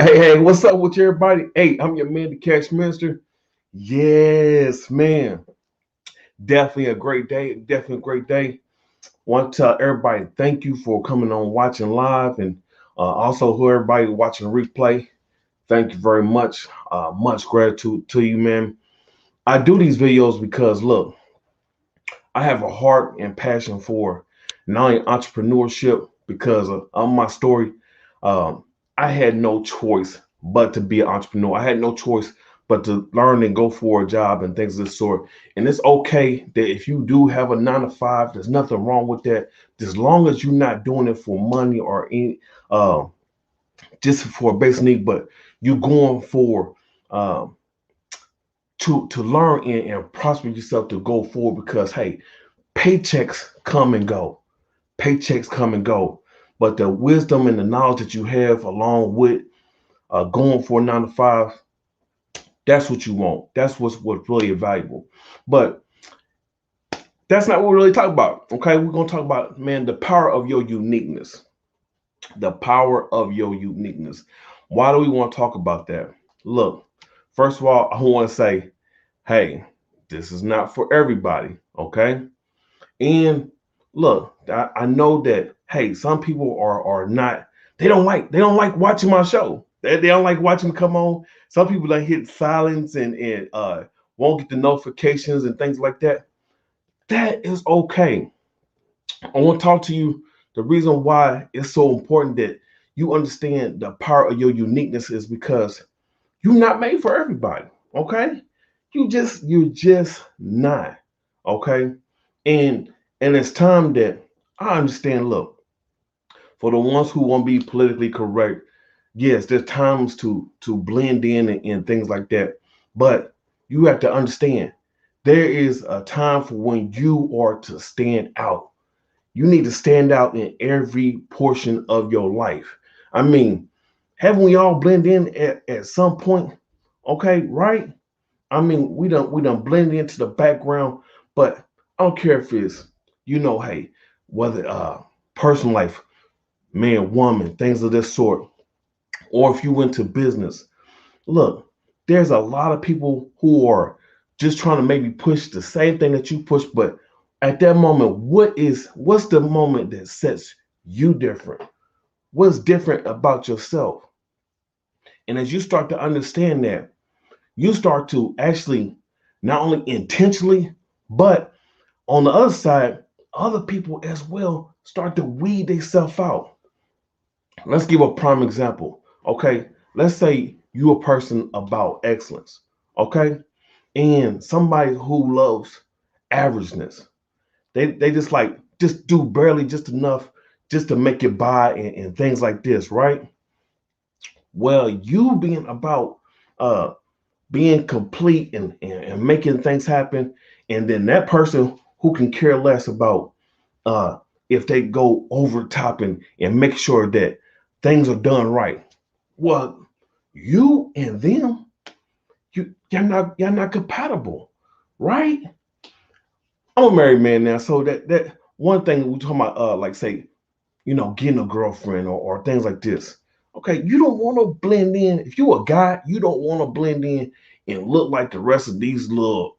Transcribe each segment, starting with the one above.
Hey, what's up with everybody? Hey, I'm your man, the Cash Minister. Yes, man. Definitely a great day. Definitely a great day. Want to tell everybody thank you for coming on watching live and also who everybody watching replay. Thank you very much. Much gratitude to you, man. I do these videos because look, I have a heart and passion for not only entrepreneurship because of my story. Um, I had no choice but to be an entrepreneur. I had no choice but to learn and go for a job and things of this sort. And it's okay that if you do have a 9 to 5, there's nothing wrong with that. As long as you're not doing it for money or any, uh, just for a basic need, but you're going for um, to learn and prosper yourself to go forward. Because hey, paychecks come and go. Paychecks come and go. But the wisdom and the knowledge that you have along with going for a 9 to 5, that's what you want. That's what's really valuable. But that's not what we're really talking about. Okay, we're gonna talk about, man, the power of your uniqueness. The power of your uniqueness. Why do we want to talk about that? Look, first of all, I want to say, hey, this is not for everybody. Okay, and look, I know that hey, some people are not they don't like watching my show. They don't like watching me come on. Some people that hit silence and won't get the notifications and things like that. That is okay. I want to talk to you. The reason why it's so important that you understand the power of your uniqueness is because you're not made for everybody. Okay, you're just not. Okay, and and it's time that I understand. Look, for the ones who want to be politically correct, yes, there's times to blend in and things like that. But you have to understand there is a time for when you are to stand out. You need to stand out in every portion of your life. I mean, haven't we all blend in at some point? Okay, right? I mean, we done blend into the background, but I don't care if it's, hey, whether personal life, man, woman, things of this sort, or if you went to business. Look, there's a lot of people who are just trying to maybe push the same thing that you push, but at that moment, what's the moment that sets you different? What's different about yourself? And as you start to understand that, you start to actually not only intentionally, but on the other side, other people as well start to weed themselves out. Let's give a prime example. Okay. Let's say you're a person about excellence. Okay. And somebody who loves averageness. They just do barely just enough just to make it by and things like this, right? Well, you being about uh being complete and making things happen, and then that person who can care less about uh if they go over top and make sure that things are done right. Well, you and them, you're not compatible, right? I'm a married man now, so that one thing we talking about, like say, getting a girlfriend or things like this. Okay, you don't want to blend in. If you're a guy, you don't want to blend in and look like the rest of these little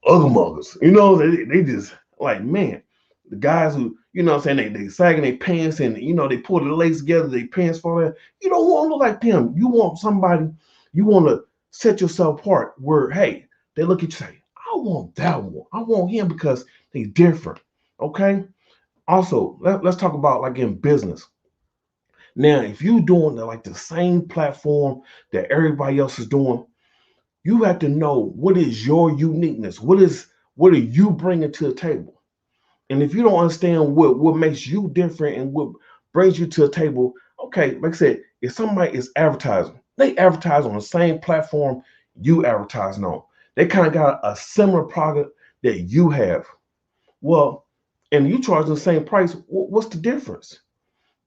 muggers. They just like, man, the guys who, what I'm saying, they sagging their pants and they pull the legs together, their pants fall out. You don't want to look like them. You want somebody, you want to set yourself apart where, hey, they look at you and say, I want that one. I want him because they different. Okay. Also, let's talk about like in business. Now, if you doing like the same platform that everybody else is doing, you have to know what is your uniqueness. What are you bringing to the table? And if you don't understand what makes you different and what brings you to the table, okay, like I said, if somebody is advertising, they advertise on the same platform you advertising on. They kind of got a similar product that you have. Well, and you charge the same price. What's the difference?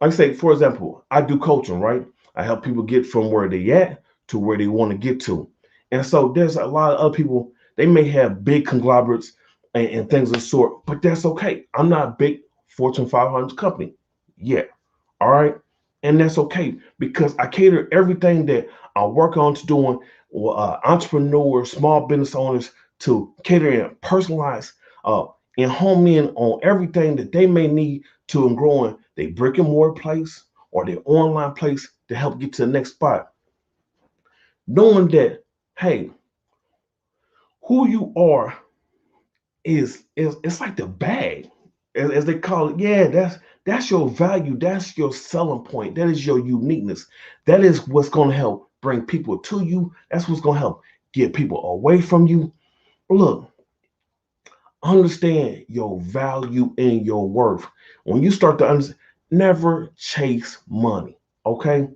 Like I say, for example, I do coaching, right? I help people get from where they at to where they want to get to. And so there's a lot of other people, they may have big conglomerates and things of the sort, but that's okay. I'm not a big Fortune 500 company yet. All right. And that's okay because I cater everything that I work on to doing entrepreneurs, small business owners to catering personalized and home in on everything that they may need to growing their brick and mortar place or their online place to help get to the next spot. Knowing that, hey, who you are is it's like the bag, as they call it. Yeah, that's your value. That's your selling point. That is your uniqueness. That is what's going to help bring people to you. That's what's going to help get people away from you. Look, understand your value and your worth. When you start to understand, never chase money. Okay,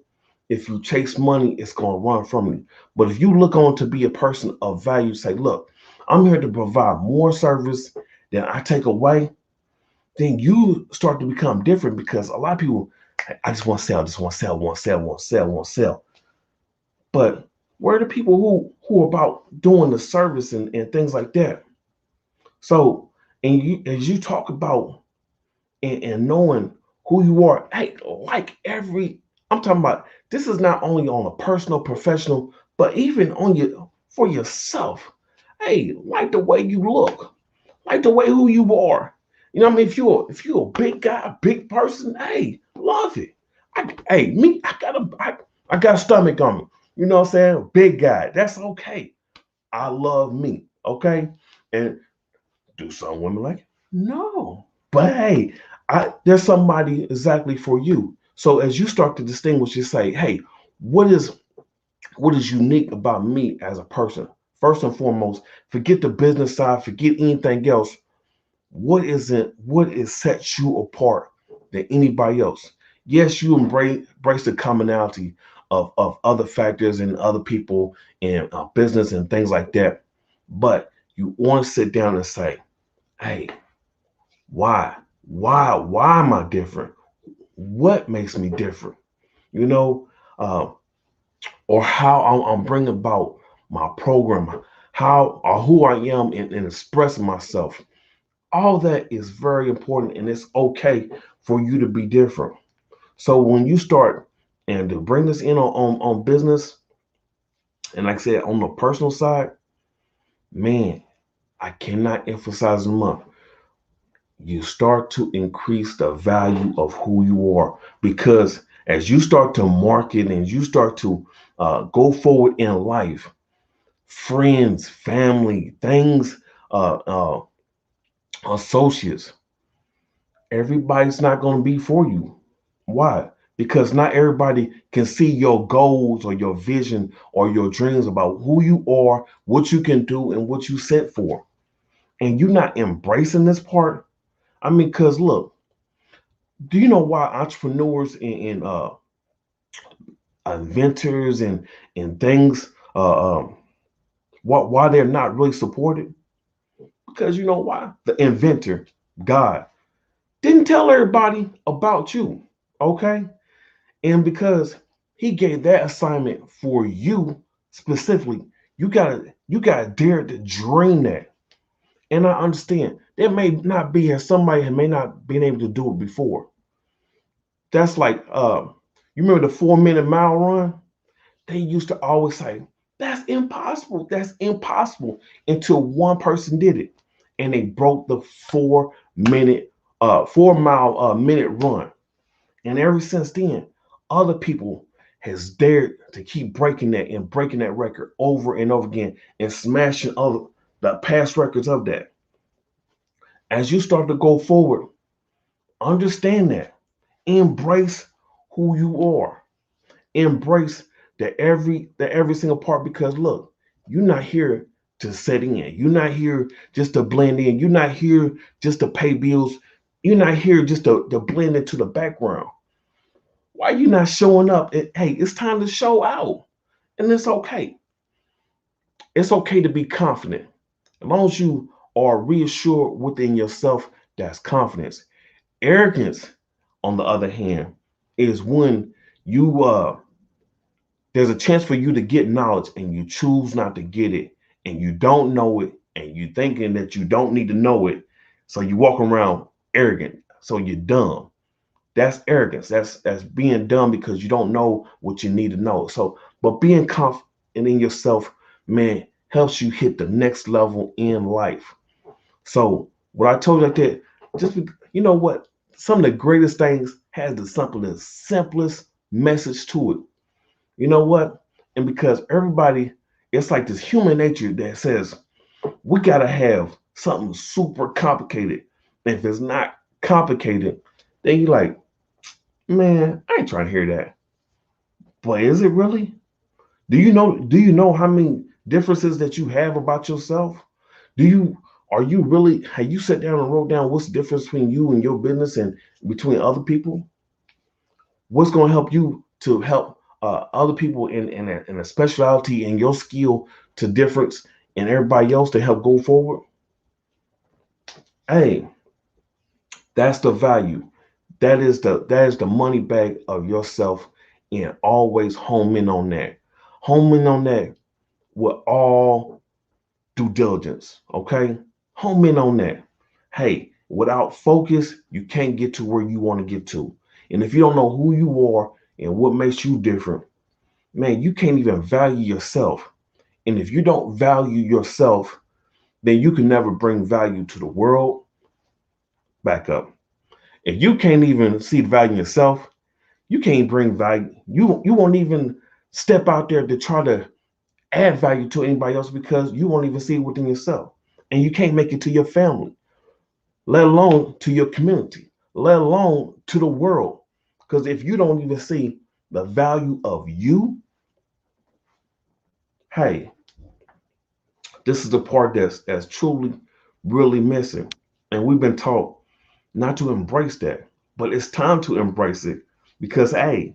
if you chase money, it's going to run from you. But if you look on to be a person of value, say, look, I'm here to provide more service than I take away, then you start to become different because a lot of people, I just want to sell, just want to sell, want to sell, want to sell, want to sell. But where are the people who are about doing the service and things like that? So, and you, as you talk about and knowing who you are, hey, like every, I'm talking about this is not only on a personal, professional, but even on your for yourself. Hey, like the way you look, like the way who you are. You know what I mean? If you're a big guy, a big person, hey, love it. Hey, me, I got a stomach on me. You know what I'm saying? Big guy. That's okay. I love me. Okay. And do some women like it? No. But hey, there's somebody exactly for you. So as you start to distinguish, you say, hey, what is what is unique about me as a person? First and foremost, forget the business side, forget anything else. What is sets you apart than anybody else? Yes, you embrace the commonality of other factors and other people in business and things like that. But you want to sit down and say, hey, why? Why am I different? What makes me different? You know, uh, or how I'm bringing about my program, how or who I am in expressing myself. All that is very important, and it's okay for you to be different. So when you start and to bring this in on business, and like I said, on the personal side, man, I cannot emphasize enough. You start to increase the value of who you are because as you start to market and you start to go forward in life, friends, family, things, uh, uh, associates, everybody's not going to be for you. Why? Because not everybody can see your goals or your vision or your dreams about who you are, what you can do, and what you set for. And you're not embracing this part. I mean, because look, do you know why entrepreneurs and inventors and things why they're not really supported? Because you know why? The inventor, God, didn't tell everybody about you. Okay? And because he gave that assignment for you specifically, you gotta dare to dream that. And I understand there may not be as somebody may not been able to do it before. That's like you remember the 4 minute mile run? They used to always say, that's impossible. That's impossible until one person did it. And they broke the 4 minute 4 mile minute run. And ever since then, other people has dared to keep breaking that record over and over again and smashing other the past records of that. As you start to go forward, understand that. Embrace who you are. Embrace the every single part because look, you're not here to set in. You're not here just to blend in. You're not here just to pay bills. You're not here just to blend into the background. Why are you not showing up? Hey, it's time to show out. And it's okay. It's okay to be confident. As long as you are reassured within yourself, that's confidence. Arrogance, on the other hand, is when you there's a chance for you to get knowledge and you choose not to get it and you don't know it and you thinking that you don't need to know it. So you walk around arrogant. So you're dumb. That's arrogance. That's being dumb because you don't know what you need to know. So, but being confident in yourself, man, helps you hit the next level in life. So, what I told you like that, just you know what, some of the greatest things has the simplest message to it. You know what? And because everybody, it's like this human nature that says we gotta have something super complicated. And if it's not complicated, then you like, man, I ain't trying to hear that. But is it really? Do you know how many differences that you have about yourself? Do you are you really have you sat down and wrote down what's the difference between you and your business and between other people? What's going to help you to help other people in a specialty in your skill to difference and everybody else to help go forward? Hey, that's the value. That is the money bag of yourself, and always home in on that. Home in on that with all due diligence. Okay, home in on that. Hey, without focus, you can't get to where you want to get to. And if you don't know who you are and what makes you different, man, you can't even value yourself. And if you don't value yourself, then you can never bring value to the world. Back up. If you can't even see the value in yourself, you can't bring value. You won't even step out there to try to add value to anybody else because you won't even see it within yourself. And you can't make it to your family, let alone to your community, let alone to the world. Because if you don't even see the value of you, hey, this is the part that's truly really missing. And we've been taught not to embrace that. But it's time to embrace it because hey,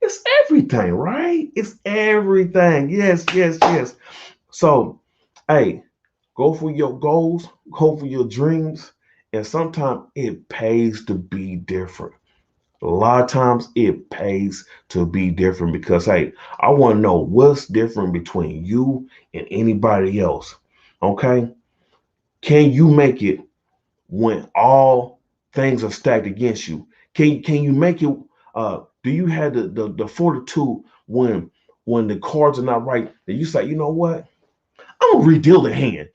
it's everything, right? It's everything. Yes, yes, yes. So, hey, go for your goals, go for your dreams, and sometimes it pays to be different. A lot of times it pays to be different because, hey, I want to know what's different between you and anybody else. Okay? Can you make it when all things are stacked against you? Can you make it? Do you have the fortitude when the cards are not right that you say, you know what? I'm gonna redeal the hand.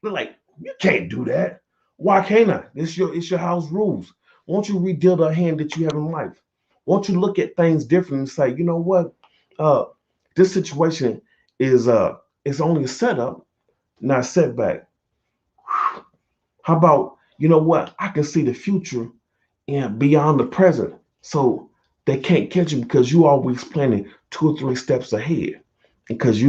They're like, you can't do that. Why can't I? It's your house rules. Won't you redeal the hand that you have in life? Won't you look at things different and say, you know what? Uh, this situation is it's only a setup, not a setback. How about you know what? I can see the future and beyond the present. So they can't catch you because you always planning 2 or 3 steps ahead. Because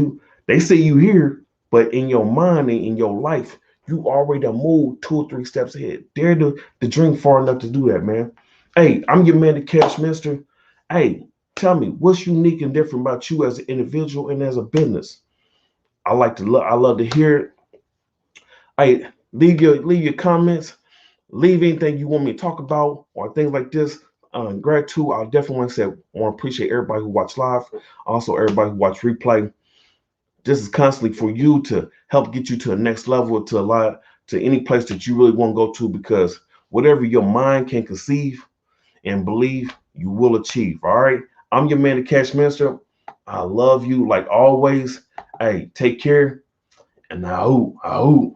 they say you here, but in your mind and in your life, you already done moved 2 or 3 steps ahead. Dare to dream far enough to do that, man. Hey, I'm your man, the Cash Minister. Hey, tell me what's unique and different about you as an individual and as a business. I love to hear it. Hey, leave your comments, leave anything you want me to talk about or things like this. Gratitude. I definitely want to say I want to appreciate everybody who watched live, also everybody who watched replay. This is constantly for you to help get you to the next level, to a lot, to any place that you really want to go to, because whatever your mind can conceive and believe, you will achieve. All right. I'm your man, the Cash Minister. I love you like always. Hey, take care. And I hope.